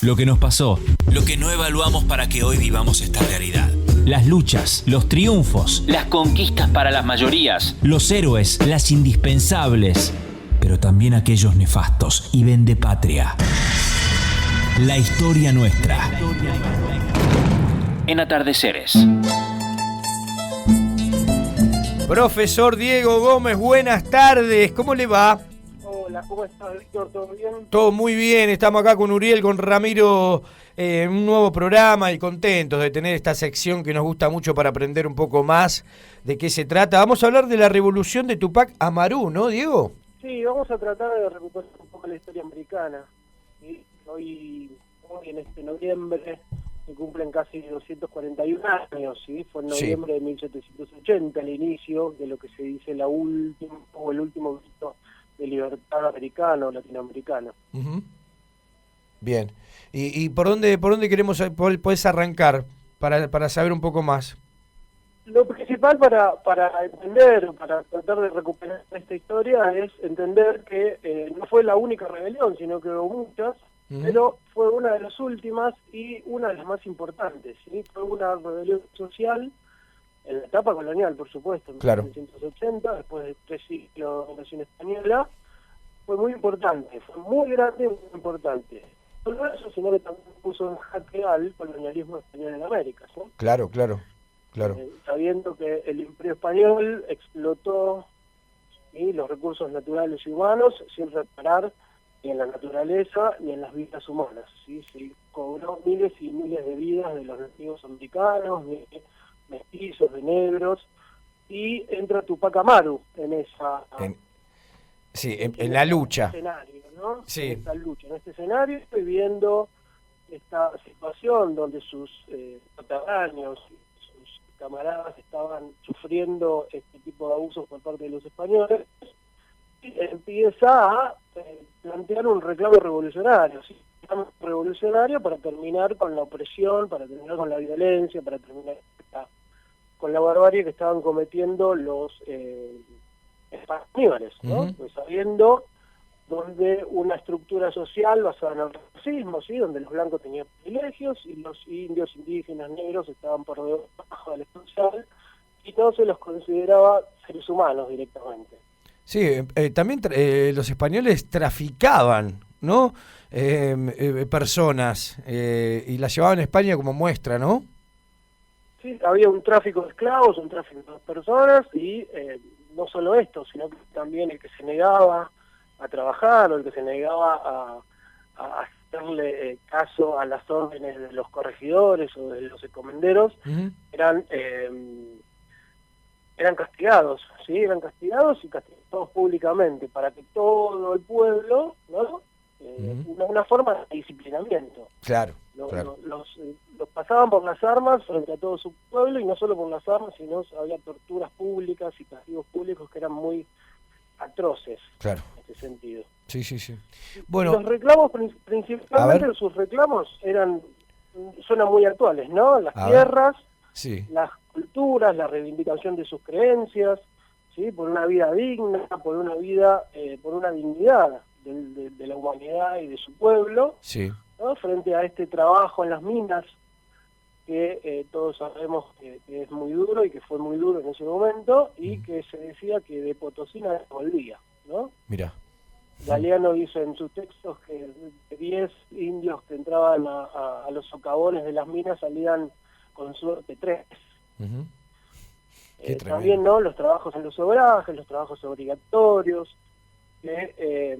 Lo que nos pasó, lo que no evaluamos para que hoy vivamos esta realidad. Las luchas, los triunfos, las conquistas para las mayorías, los héroes, las indispensables, pero también aquellos nefastos y vendepatria. La historia nuestra. En Atardeceres. Profesor Diego Gómez, buenas tardes, ¿cómo le va? Hola, ¿cómo estás, Víctor? ¿Todo bien? Todo muy bien, estamos acá con Uriel, con Ramiro, en un nuevo programa y contentos de tener esta sección que nos gusta mucho para aprender un poco más de qué se trata. Vamos a hablar de la revolución de Tupac Amaru, ¿no, Diego? Sí, vamos a tratar de recuperar un poco la historia americana. ¿Sí? Hoy en este noviembre se cumplen casi 241 años, ¿sí? Fue en noviembre de 1780 el inicio de lo que se dice el último grito de libertad americano o latinoamericano. Uh-huh. Bien. ¿Y por dónde podés arrancar para saber un poco más? Lo principal para entender, para tratar de recuperar esta historia es entender que no fue la única rebelión, sino que hubo muchas, pero fue una de las últimas y una de las más importantes, ¿sí? Fue una rebelión social en la etapa colonial, por supuesto, en claro. 1980, después de 3 siglos de dominación española. Fue muy importante, fue muy grande y muy importante. No solo eso, sino que también puso en jaque al colonialismo español en América, ¿no? Claro. Sabiendo que el Imperio Español explotó los recursos naturales y humanos sin reparar ni en la naturaleza ni en las vidas humanas, ¿sí? Se cobró miles y miles de vidas de los nativos americanos, de mestizos, de negros, y entra Tupac Amaru en esa... en la lucha. Escenario, ¿no? Sí. En esta lucha, en este escenario, estoy viendo esta situación donde sus coterráneos, sus camaradas estaban sufriendo este tipo de abusos por parte de los españoles, y empieza a plantear un reclamo revolucionario, ¿sí? Un reclamo revolucionario para terminar con la opresión, para terminar con la violencia, para terminar con la barbarie que estaban cometiendo los españoles, ¿no? Uh-huh. Pues sabiendo donde una estructura social basada en el racismo, ¿sí? Donde los blancos tenían privilegios y los indios, indígenas, negros estaban por debajo del social y no se los consideraba seres humanos directamente. Sí, también los españoles traficaban, ¿no? Personas y las llevaban a España como muestra, ¿no? Sí, había un tráfico de esclavos, un tráfico de personas y no solo esto, sino que también el que se negaba a trabajar o el que se negaba a hacerle caso a las órdenes de los corregidores o de los encomenderos, uh-huh. eran castigados, ¿sí? Eran castigados y castigados públicamente para que todo el pueblo, ¿no? Una forma de disciplinamiento. Claro. Los pasaban por las armas frente a todo su pueblo, y no solo por las armas, sino había torturas públicas y castigos públicos que eran muy atroces, claro, en este sentido. Sí. Bueno, los reclamos, principalmente sus reclamos son muy actuales, ¿no? Las tierras, sí. Las culturas, la reivindicación de sus creencias, ¿sí? Por una vida digna, por una vida, por una dignidad de la humanidad y de su pueblo, sí. ¿no? Frente a este trabajo en las minas que todos sabemos que es muy duro y que fue muy duro en ese momento, y que se decía que de Potosí nadie volvía, ¿no? Mirá. Galeano dice en sus textos que de 10 indios que entraban a los socavones de las minas salían con suerte 3. Uh-huh. También, ¿no? Los trabajos en los obrajes, los trabajos obligatorios, que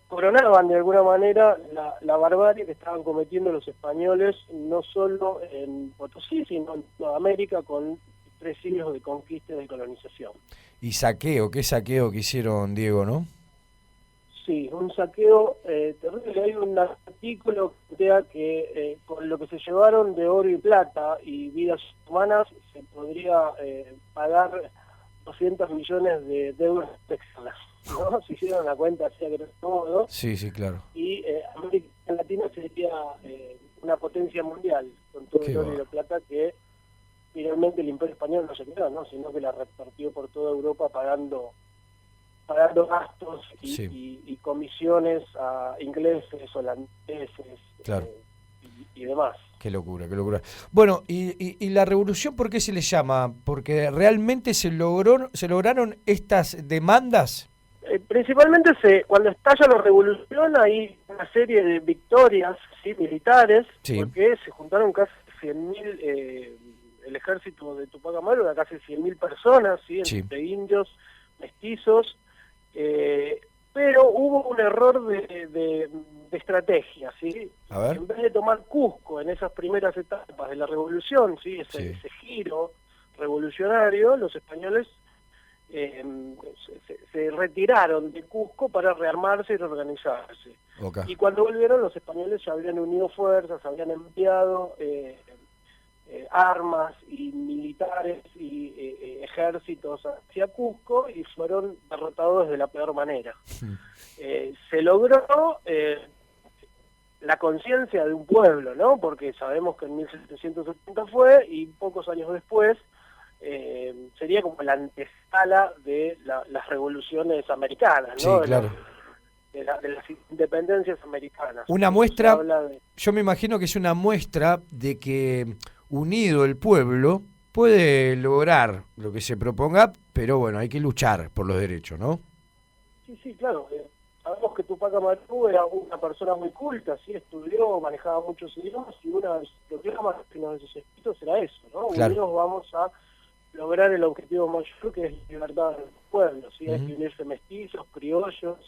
coronaban de alguna manera la barbarie que estaban cometiendo los españoles, no solo en Potosí, sino en toda América, con 3 siglos de conquista y de colonización. Y qué saqueo que hicieron, Diego, ¿no? Sí, un saqueo terrible. Hay un artículo que plantea que con lo que se llevaron de oro y plata y vidas humanas se podría pagar 200 millones de euros extras, ¿no? Si hicieron la cuenta así a grosso modo. Sí, claro. Y América Latina sería una potencia mundial con todo el oro y la plata que finalmente el Imperio Español no se quedó, ¿no? Sino que la repartió por toda Europa pagando pagando gastos Sí. y comisiones a ingleses, holandeses Claro. y demás. Qué locura, qué locura. Bueno, y la revolución, ¿por qué se le llama? ¿Porque realmente se lograron estas demandas? Principalmente cuando estalla la revolución hay una serie de victorias, ¿sí?, militares, Sí. porque se juntaron casi 100.000, el ejército de Tupac Amaru era casi 100.000 personas, ¿sí?, Sí. entre indios, mestizos, pero hubo un error de estrategia, ¿sí? A ver. En vez de tomar Cusco en esas primeras etapas de la revolución, ¿sí?, ese giro revolucionario, los españoles se retiraron de Cusco para rearmarse y reorganizarse. Okay. Y cuando volvieron, los españoles ya habían unido fuerzas, habían enviado armas y militares y ejércitos hacia Cusco y fueron derrotados de la peor manera. Se logró la conciencia de un pueblo, ¿no? Porque sabemos que en 1770 fue, y pocos años después sería como la antesala de las revoluciones americanas, ¿no? Sí, claro. De las independencias americanas. Una muestra, De... yo me imagino que es una muestra de que unido el pueblo puede lograr lo que se proponga, pero bueno, hay que luchar por los derechos, ¿no? Sí, claro. Sabemos que Tupac Amaru era una persona muy culta, sí, estudió, manejaba muchos idiomas, y uno de sus programas, uno de sus escritos era eso, ¿no? Claro. Unidos vamos a lograr el objetivo mayor, que es la libertad del pueblo, ¿sí? Hay que unirse mestizos, criollos,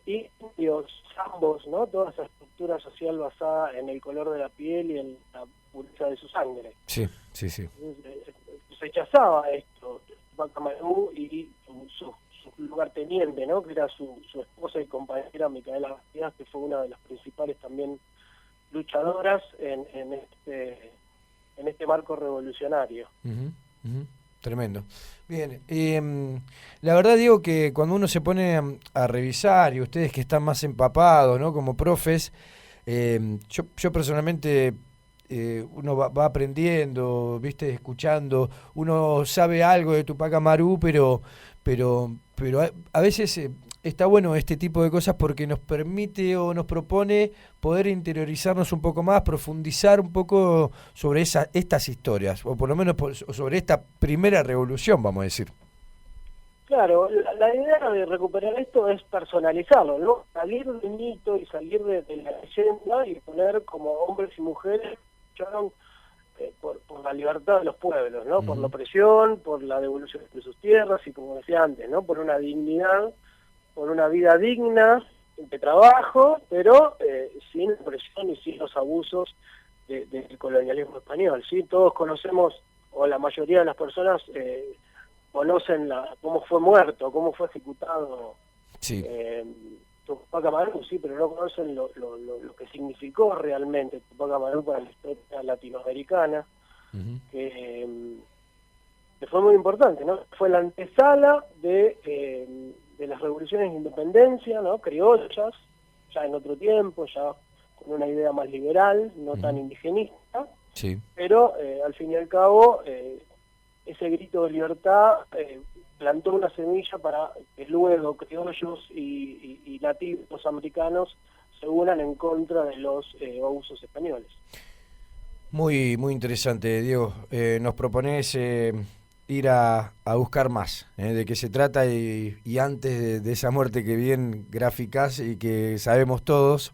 indios, zambos, ¿no? Toda esa estructura social basada en el color de la piel y en la pureza de su sangre. Sí. Se rechazaba esto, Tupac Amaru y su lugarteniente, ¿no?, que era su esposa y compañera Micaela Bastidas, que fue una de las principales también luchadoras en este marco revolucionario. Tremendo. Bien, la verdad digo que cuando uno se pone a revisar, y ustedes que están más empapados, ¿no?, como profes, yo personalmente, uno va aprendiendo, ¿viste?, escuchando, uno sabe algo de Tupac Amaru, pero a veces está bueno este tipo de cosas porque nos permite o nos propone poder interiorizarnos un poco más, profundizar un poco sobre estas historias, o por lo menos sobre esta primera revolución, vamos a decir. Claro, la idea de recuperar esto es personalizarlo, ¿no? Salir del mito y salir de la leyenda y poner como hombres y mujeres que lucharon por la libertad de los pueblos, ¿no? Por la opresión, por la devolución de sus tierras y, como decía antes, ¿no?, por una dignidad, por una vida digna de trabajo, pero sin opresión y sin los abusos del colonialismo español, ¿sí? Todos conocemos, o la mayoría de las personas conocen cómo fue muerto, cómo fue ejecutado Tupac Amaru, sí, pero no conocen lo que significó realmente Tupac Amaru para la historia latinoamericana, que fue muy importante, ¿no? Fue la antesala de las revoluciones de independencia, ¿no?, criollas, ya en otro tiempo, ya con una idea más liberal, no tan indigenista, pero al fin y al cabo ese grito de libertad plantó una semilla para que luego criollos y nativos americanos se unan en contra de los abusos españoles. Muy interesante, Diego. Nos propones ir a buscar más de qué se trata y antes de esa muerte que bien graficás y que sabemos todos,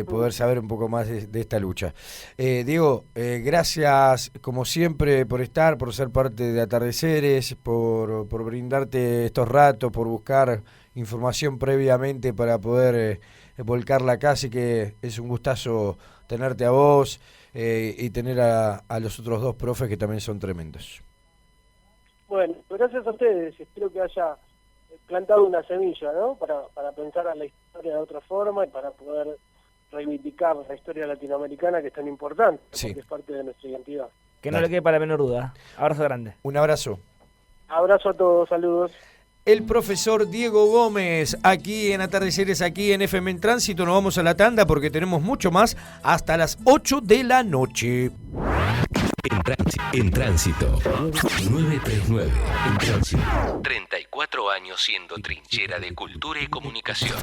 poder saber un poco más de esta lucha. Diego, gracias como siempre por estar, por ser parte de Atardeceres, por brindarte estos ratos, por buscar información previamente para poder volcarla acá, así que es un gustazo tenerte a vos y tener a los otros dos profes que también son tremendos. Bueno, gracias a ustedes, espero que haya plantado una semilla, ¿no?, para pensar a la historia de otra forma y para poder reivindicar la historia latinoamericana, que es tan importante, porque es parte de nuestra identidad. Que no le quede para la menor duda. Abrazo grande. Un abrazo. Abrazo a todos, saludos. El profesor Diego Gómez, aquí en Atardeceres, aquí en FM en Tránsito. Nos vamos a la tanda porque tenemos mucho más hasta las 8 de la noche. En tránsito. 939. En tránsito. 34 años siendo trinchera de cultura y comunicación.